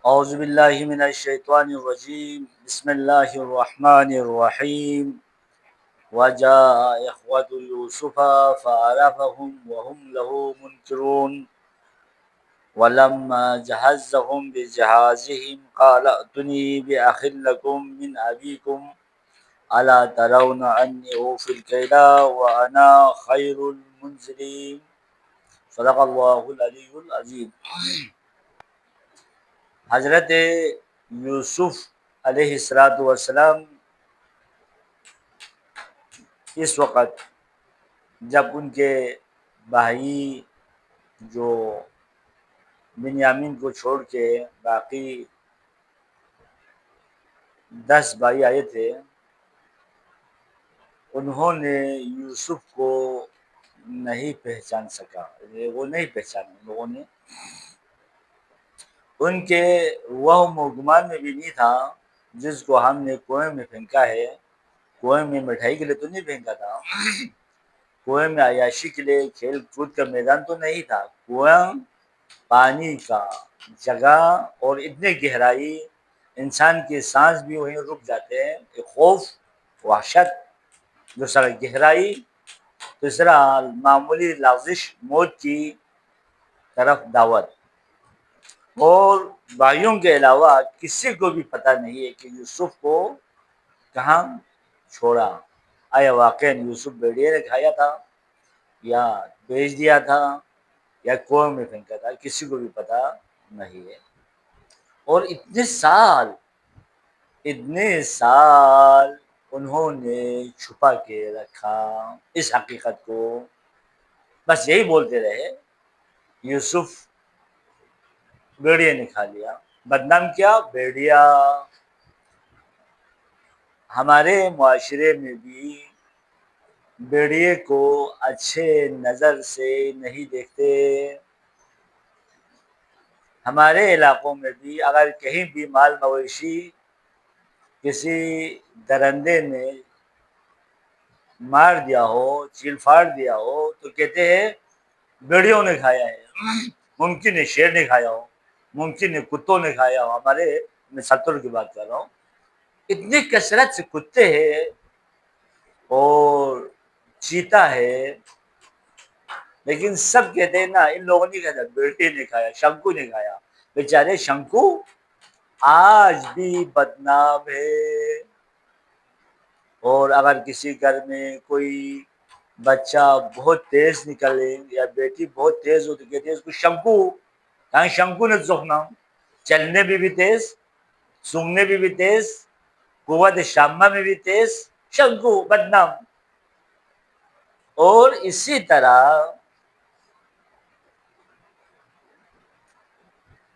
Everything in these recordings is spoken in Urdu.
اعوذ باللہ من الشیطان الرجیم بسم اللہ الرحمن الرحیم وجاء اخوة یوسف فعرفهم وهم له منکرون ولما جهزهم بجهازهم قال ائتوني بأخ لكم من أبيكم ألا ترون أني أوفي الكيل وأنا خير المنزلين صدق اللہ العلی العظیم۔ حضرت یوسف علیہ السلام اس وقت جب ان کے بھائی جو بنیامین کو چھوڑ کے باقی 10 بھائی آئے تھے، انہوں نے یوسف کو نہیں پہچان سکا، وہ نہیں پہچانا لوگوں نے، ان کے وہم و گمان میں بھی نہیں تھا جس کو ہم نے کنویں میں پھینکا ہے۔ کنویں میں مٹھائی کے لیے تو نہیں پھینکا تھا، کنویں میں عیاشی کے لیے کھیل کود کا میدان تو نہیں تھا، کنواں پانی کا جگہ اور اتنی گہرائی انسان کے سانس بھی وہیں رک جاتے ہیں، ایک خوف وحشت، دوسرا گہرائی، تیسرا معمولی لغزش موت کی طرف دعوت۔ اور بھائیوں کے علاوہ کسی کو بھی پتہ نہیں ہے کہ یوسف کو کہاں چھوڑا، آیا واقعا یوسف بھیڑیے نے کھایا تھا یا بیچ دیا تھا یا کنویں میں پھینکا تھا، کسی کو بھی پتہ نہیں ہے۔ اور اتنے سال انہوں نے چھپا کے رکھا اس حقیقت کو، بس یہی بولتے رہے یوسف بھیڑیے نے کھا لیا۔ بدنام کیا؟ بھیڑیا۔ ہمارے معاشرے میں بھی بھیڑیے کو اچھے نظر سے نہیں دیکھتے۔ ہمارے علاقوں میں بھی اگر کہیں بھی مال مویشی کسی درندے نے مار دیا ہو، چیل پھاڑ دیا ہو تو کہتے ہیں بھیڑیوں نے کھایا ہے، ممکن ہے شیر نے کھایا ہو، ممکن ہے کتوں نے کھایا ہو۔ ہمارے میں 70 کی بات کر رہا ہوں، اتنی کثرت سے کتے ہیں اور چیتا ہے، لیکن سب کہتے ہیں نا ان لوگوں نے کہا بیٹے نے کھایا، شنکو نے کھایا۔ بیچارے شنکو آج بھی بدنام ہے۔ اور اگر کسی گھر میں کوئی بچہ بہت تیز نکلے یا بیٹی بہت تیز ہو تو کہتے ہیں اس کو شنکو، کہاں شنکو نے زخنا، چلنے میں بھی تیز، سونگنے میں بھی تیز، قوت شامہ میں بھی تیز، شنکو، بدنام۔ اور اسی طرح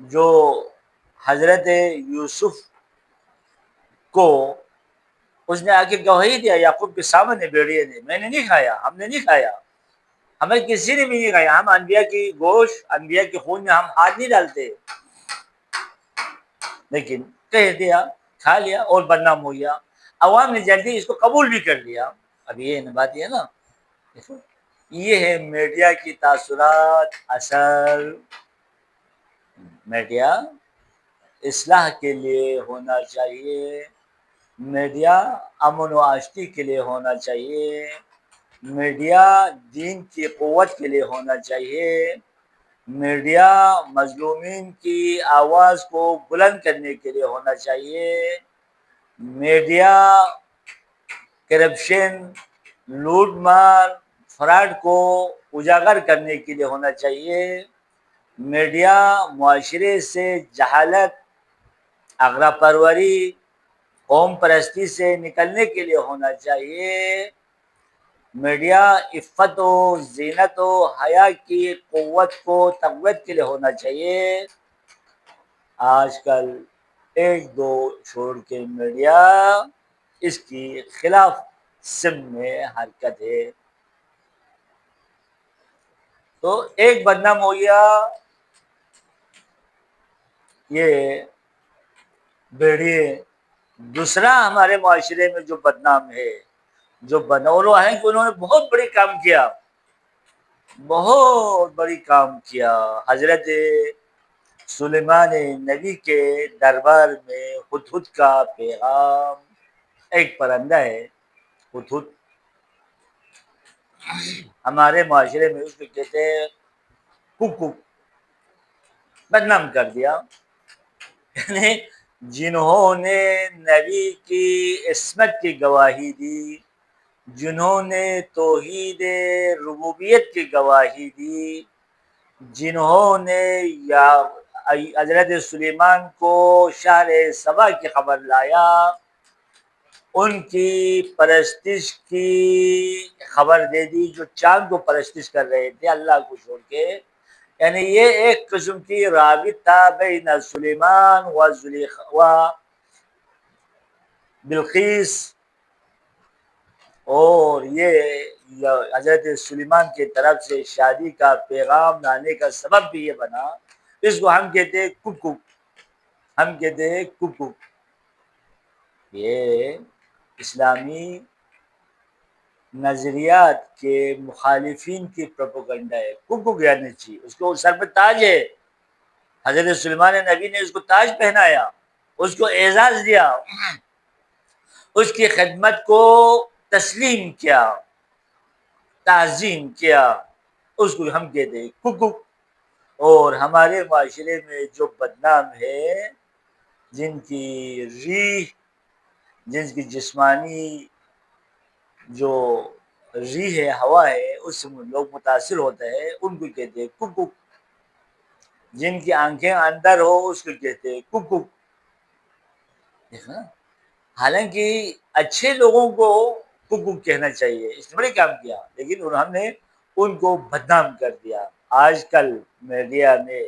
جو حضرت یوسف کو اس نے آ کے گواہی دیا یعقوب کے سامنے بھیڑیے نے، میں نے نہیں کھایا، ہم نے نہیں کھایا، ہمیں کسی نے بھی نہیں کھایا، ہم انبیاء کی گوشت، انبیاء کے خون میں ہم ہاتھ نہیں ڈالتے، لیکن کہہ دیا، کھا لیا اور بدنام ہو گیا۔ عوام نے جلدی اس کو قبول بھی کر لیا۔ اب یہ بات یہ ہے نا، یہ ہے میڈیا کی تاثرات اثر۔ میڈیا اصلاح کے لیے ہونا چاہیے، میڈیا امن و آشتی کے لیے ہونا چاہیے، میڈیا دین کی قوت کے لیے ہونا چاہیے، میڈیا مظلومین کی آواز کو بلند کرنے کے لیے ہونا چاہیے، میڈیا کرپشن، لوٹ مار، فراڈ کو اجاگر کرنے کے لیے ہونا چاہیے، میڈیا معاشرے سے جہالت، اغرا پروری، قوم پرستی سے نکلنے کے لیے ہونا چاہیے، میڈیا عفت و زینت و حیا کی قوت کو تقویت کے لیے ہونا چاہیے۔ آج کل ایک دو چھوڑ کے میڈیا اس کی خلاف سب میں حرکت ہے۔ تو ایک بدنام ہو گیا یہ بھیڑیے، دوسرا ہمارے معاشرے میں جو بدنام ہے، جو بنولو ہیں کہ انہوں نے بہت بڑی کام کیا، بہت بڑی کام کیا۔ حضرت سلیمان نبی کے دربار میں ہدہد کا پیغام، ایک پرندہ ہے ہدہد، ہمارے معاشرے میں اس کو کہتے ہیں ککو، بدنام کر دیا، یعنی جنہوں نے نبی کی عصمت کی گواہی دی، جنہوں نے توحید ربوبیت کی گواہی دی، جنہوں نے یا حضرت سلیمان کو شہر سبا کی خبر لایا، ان کی پرستش کی خبر دے دی، جو چاند کو پرستش کر رہے تھے اللہ کو چھوڑ کے، یعنی یہ ایک قسم کی رابط تھا بین سلیمان و بلقیس، اور یہ حضرت سلیمان کی طرف سے شادی کا پیغام لانے کا سبب بھی یہ بنا۔ اس کو ہم کہتے ہیں ککو، ہم کہتے ہیں ککو۔ یہ اسلامی نظریات کے مخالفین کی پروپیگنڈا ہے۔ ککو یعنی چی، اس کو سر پہ تاج ہے، حضرت سلیمان نبی نے اس کو تاج پہنایا، اس کو اعزاز دیا، اس کی خدمت کو تسلیم کیا، تعظیم کیا، اس کو ہم کہتے ہیں ککو۔ اور ہمارے معاشرے میں جو بدنام ہے، جن کی ریح، جن کی جسمانی جو ریح ہے، ہوا ہے، اس سے لوگ متاثر ہوتے ہیں، ان کو کہتے ہیں ککو۔ جن کی آنکھیں اندر ہو اس کو کہتے ہیں ککو۔ حالانکہ اچھے لوگوں کو ککو کہنا چاہیے، اس نے بڑے کام کیا، لیکن انہوں نے ان کو بدنام کر دیا۔ آج کل میڈیا میں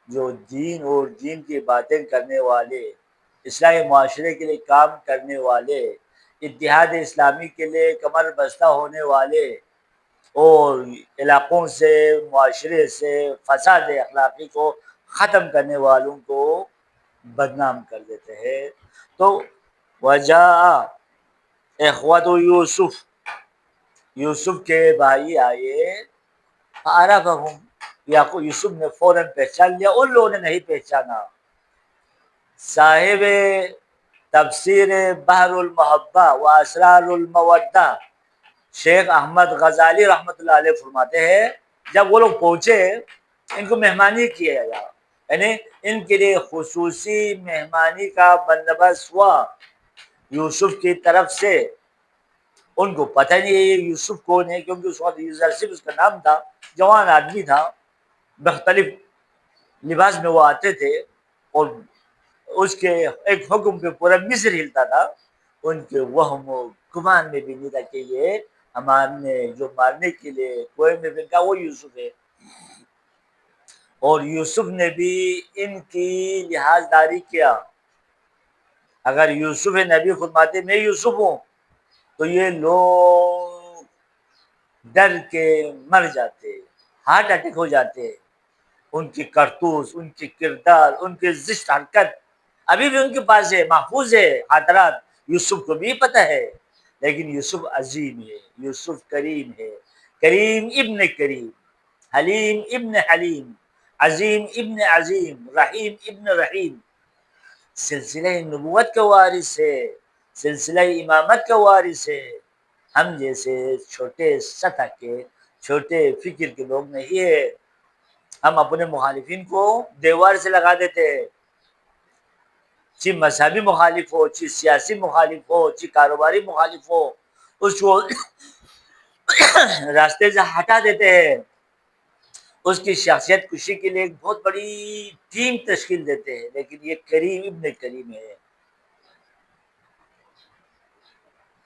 جو دین اور دین کی باتیں کرنے والے، اسلامی معاشرے کے لیے کام کرنے والے، اتحاد اسلامی کے لیے کمر بستہ ہونے والے، اور علاقوں سے، معاشرے سے فساد اخلاقی کو ختم کرنے والوں کو بدنام کر دیتے ہیں۔ تو وجہ اخوات یوسف، یوسف کے بھائی آئے، عرفہم، یوسف نے فوراً پہچان لیا، ان لوگوں نے نہیں پہچانا۔ صاحب تفسیر بحر المحبہ و اسرار المودہ شیخ احمد غزالی رحمۃ اللہ علیہ فرماتے ہیں، جب وہ لوگ پہنچے، ان کو مہمانی کیا گیا، یعنی ان کے لیے خصوصی مہمانی کا بندوبست ہوا یوسف کی طرف سے۔ ان کو پتہ نہیں ہے یہ یوسف کون ہے، کیونکہ اس وقت یوسف اس کا نام تھا، جوان آدمی تھا، مختلف لباس میں وہ آتے تھے، اور اس کے ایک حکم پہ پورا مصر ہلتا تھا۔ ان کے وہم و گمان میں بھی نہیں تھا کہ یہ ہمارے جو مارنے کے لیے کوئے میں پھینکا وہ یوسف ہے۔ اور یوسف نے بھی ان کی لحاظ داری کیا۔ اگر یوسف نبی فرماتے میں یوسف ہوں تو یہ لوگ ڈر کے مر جاتے، ہارٹ اٹیک ہو جاتے۔ ان کی کرتوت، ان کی کردار، ان کی زشت حرکت ابھی بھی ان کے پاس ہے، محفوظ ہے خاطرات، یوسف کو بھی پتہ ہے۔ لیکن یوسف عظیم ہے، یوسف کریم ہے، کریم ابن کریم، حلیم ابن حلیم، عظیم ابن عظیم، رحیم ابن رحیم، سلسلہ نبوت کا وارث ہے، سلسلہ امامت کا وارث ہے۔ ہم جیسے چھوٹے سطح کے، چھوٹے فکر کے لوگ نہیں ہے۔ ہم اپنے مخالفین کو دیوار سے لگا دیتے ہیں، چاہے مذہبی مخالف ہو، چاہے سیاسی مخالف ہو، چاہے کاروباری مخالف ہو، اس کو راستے سے ہٹا دیتے ہیں، اس کی شخصیت کشی کے لیے ایک بہت بڑی ٹیم تشکیل دیتے ہیں۔ لیکن یہ کریم ابن کریم ہے۔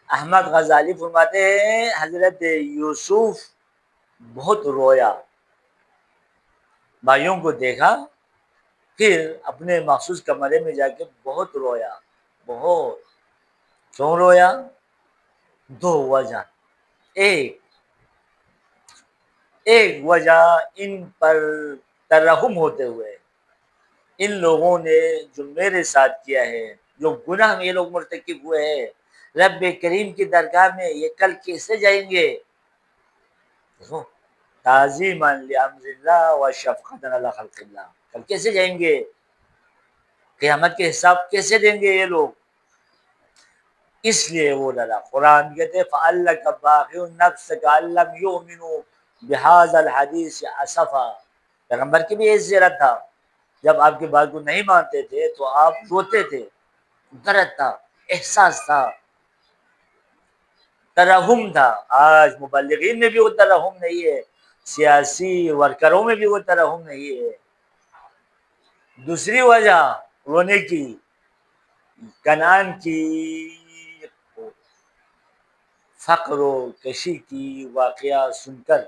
احمد غزالی فرماتے ہیں حضرت یوسف بہت رویا، بھائیوں کو دیکھا، پھر اپنے مخصوص کمرے میں جا کے بہت رویا، بہت۔ کیوں رویا؟ دو وجہ۔ ایک وجہ ان پر ترحم ہوتے ہوئے، ان لوگوں نے جو میرے ساتھ کیا ہے، جو گناہ میں یہ لوگ مرتکب ہوئے ہیں، رب کریم کی درگاہ میں یہ کل کیسے جائیں گے؟ دیکھو، تعظیما لامر اللہ و شفقتا علی خلق اللہ، کل کیسے جائیں گے؟ قیامت کے حساب کیسے دیں گے یہ لوگ؟ اس لیے وہ ڈرا۔ قرآن کہتے فَعَلَّكَ بَاخِعٌ نَفْسَكَ أَن لَّمْ يُؤْمِنُوا بِهَٰذَا الْحَدِيثِ أَسَفًا۔ پیغمبر کی بھی یہ زیرت تھا، جب آپ کی بات کو نہیں مانتے تھے تو آپ روتے تھے، درد تھا، احساس تھا، ترحم تھا۔ آج مبلغین میں بھی وہ ترحم نہیں ہے، سیاسی ورکروں میں بھی وہ ترحم نہیں ہے۔ دوسری وجہ رونے کی، کنعان کی فقر و کشی کی واقعہ سن کر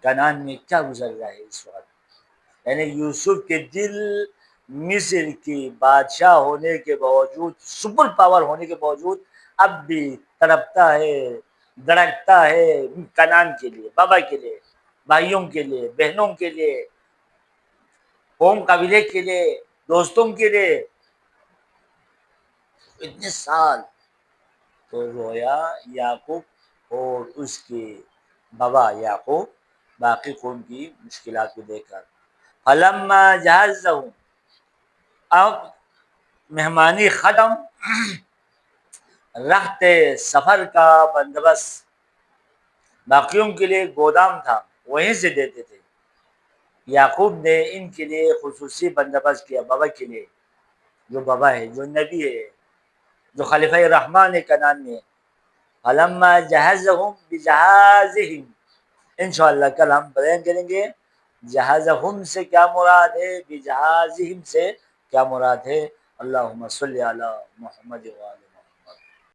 کنعان میں کیا گزر رہا ہے اس وقت، یعنی یوسف کے دل مصر کی بادشاہ ہونے کے باوجود، سپر پاور ہونے کے باوجود اب بھی تڑپتا ہے، دھڑکتا ہے کنعان کے لیے، بابا کے لیے، بھائیوں کے لیے، بہنوں کے لیے، قوم قبیلے کے لیے، دوستوں کے لیے۔ اتنے سال تو رویا یعقوب اور اس کے بابا یعقوب باقی قوم کی مشکلات کو دیکھ کر۔ فلما جہزہم، اب مہمانی ختم، رخت سفر کا بندوبست، باقیوں کے لیے گودام تھا وہیں سے دیتے تھے، یعقوب نے ان کے لیے خصوصی بندوبست کیا، بابا کے لیے، جو بابا ہے، جو نبی ہے، جو خلیفہ رحمان کنعان میں۔ فلما جہزہم بجہازہم، انشاءاللہ کل ہم بیان کریں گے جہازہم سے کیا مراد ہے، بجہازہم سے کیا مراد ہے۔ اللہم صلی علی محمد وعلی